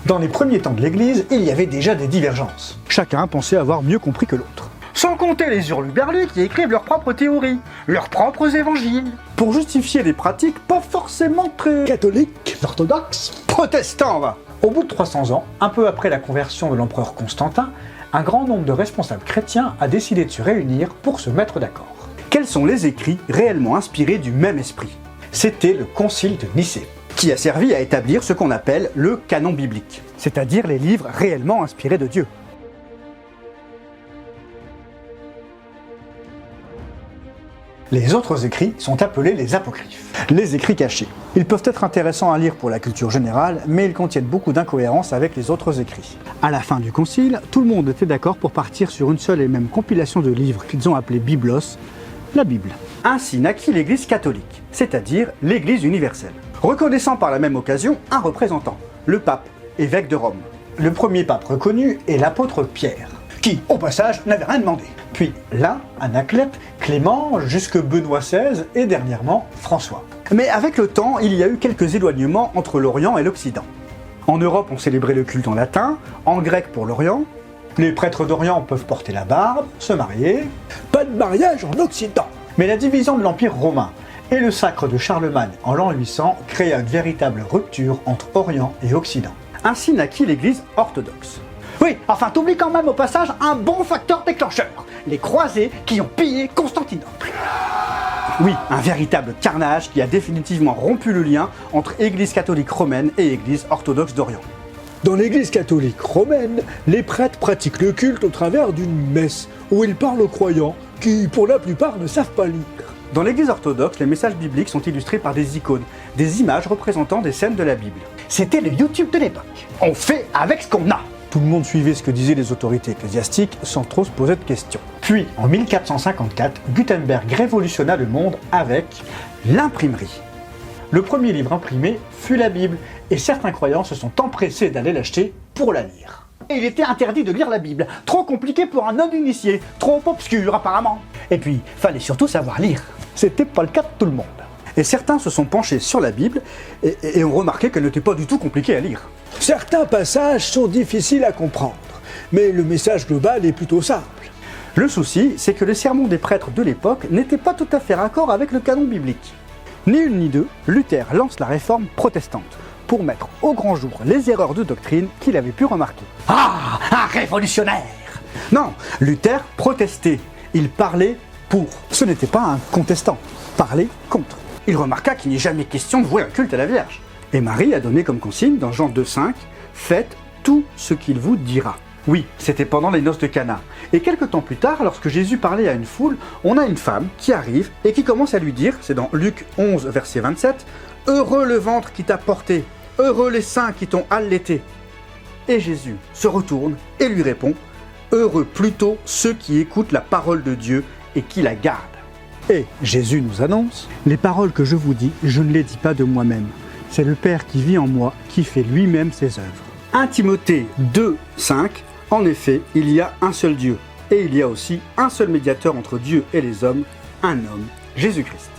Dans les premiers temps de l'Église, il y avait déjà des divergences. Chacun pensait avoir mieux compris que l'autre. Sans compter les hurluberlus qui écrivent leurs propres théories, leurs propres évangiles. Pour justifier des pratiques pas forcément très catholiques, orthodoxes, protestants va. Au bout de 300 ans, un peu après la conversion de l'empereur Constantin, un grand nombre de responsables chrétiens a décidé de se réunir pour se mettre d'accord. Quels sont les écrits réellement inspirés du même esprit? C'était le Concile de Nicée, qui a servi à établir ce qu'on appelle le canon biblique, c'est-à-dire les livres réellement inspirés de Dieu. Les autres écrits sont appelés les apocryphes, les écrits cachés. Ils peuvent être intéressants à lire pour la culture générale, mais ils contiennent beaucoup d'incohérences avec les autres écrits. À la fin du concile, tout le monde était d'accord pour partir sur une seule et même compilation de livres qu'ils ont appelée Biblos, la Bible. Ainsi naquit l'Église catholique, c'est-à-dire l'Église universelle, reconnaissant par la même occasion un représentant, le pape, évêque de Rome. Le premier pape reconnu est l'apôtre Pierre, qui, au passage, n'avait rien demandé. Puis l'un, Anaclète, Clément, jusque Benoît XVI et dernièrement François. Mais avec le temps, il y a eu quelques éloignements entre l'Orient et l'Occident. En Europe, on célébrait le culte en latin, en grec pour l'Orient. Les prêtres d'Orient peuvent porter la barbe, se marier. Pas de mariage en Occident. Mais la division de l'Empire romain et le sacre de Charlemagne en l'an 800 créa une véritable rupture entre Orient et Occident. Ainsi naquit l'Église orthodoxe. Oui, enfin t'oublies quand même au passage un bon facteur déclencheur, les croisés qui ont pillé Constantinople. Oui, un véritable carnage qui a définitivement rompu le lien entre Église catholique romaine et Église orthodoxe d'Orient. Dans l'Église catholique romaine, les prêtres pratiquent le culte au travers d'une messe, où ils parlent aux croyants, qui pour la plupart ne savent pas lire. Dans l'Église orthodoxe, les messages bibliques sont illustrés par des icônes, des images représentant des scènes de la Bible. C'était le YouTube de l'époque. On fait avec ce qu'on a. Tout le monde suivait ce que disaient les autorités ecclésiastiques sans trop se poser de questions. Puis, en 1454, Gutenberg révolutionna le monde avec l'imprimerie. Le premier livre imprimé fut la Bible, et certains croyants se sont empressés d'aller l'acheter pour la lire. Et il était interdit de lire la Bible, trop compliqué pour un non-initié, trop obscur apparemment. Et puis, fallait surtout savoir lire. C'était pas le cas de tout le monde. Et certains se sont penchés sur la Bible et ont remarqué qu'elle n'était pas du tout compliquée à lire. Certains passages sont difficiles à comprendre, mais le message global est plutôt simple. Le souci, c'est que les sermons des prêtres de l'époque n'étaient pas tout à fait raccord avec le canon biblique. Ni une ni deux, Luther lance la réforme protestante pour mettre au grand jour les erreurs de doctrine qu'il avait pu remarquer. Ah, un révolutionnaire! Non, Luther protestait, il parlait pour. Ce n'était pas un contestant, parler contre. Il remarqua qu'il n'est jamais question de vouer un culte à la Vierge. Et Marie a donné comme consigne dans Jean 2,5 « Faites tout ce qu'il vous dira ». Oui, c'était pendant les noces de Cana. Et quelques temps plus tard, lorsque Jésus parlait à une foule, on a une femme qui arrive et qui commence à lui dire, c'est dans Luc 11, verset 27, « Heureux le ventre qui t'a porté, heureux les seins qui t'ont allaité ». Et Jésus se retourne et lui répond « Heureux plutôt ceux qui écoutent la parole de Dieu et qui la gardent ». Et Jésus nous annonce « Les paroles que je vous dis, je ne les dis pas de moi-même. C'est le Père qui vit en moi, qui fait lui-même ses œuvres. » 1 Timothée 2, 5, en effet, il y a un seul Dieu, et il y a aussi un seul médiateur entre Dieu et les hommes, un homme, Jésus-Christ.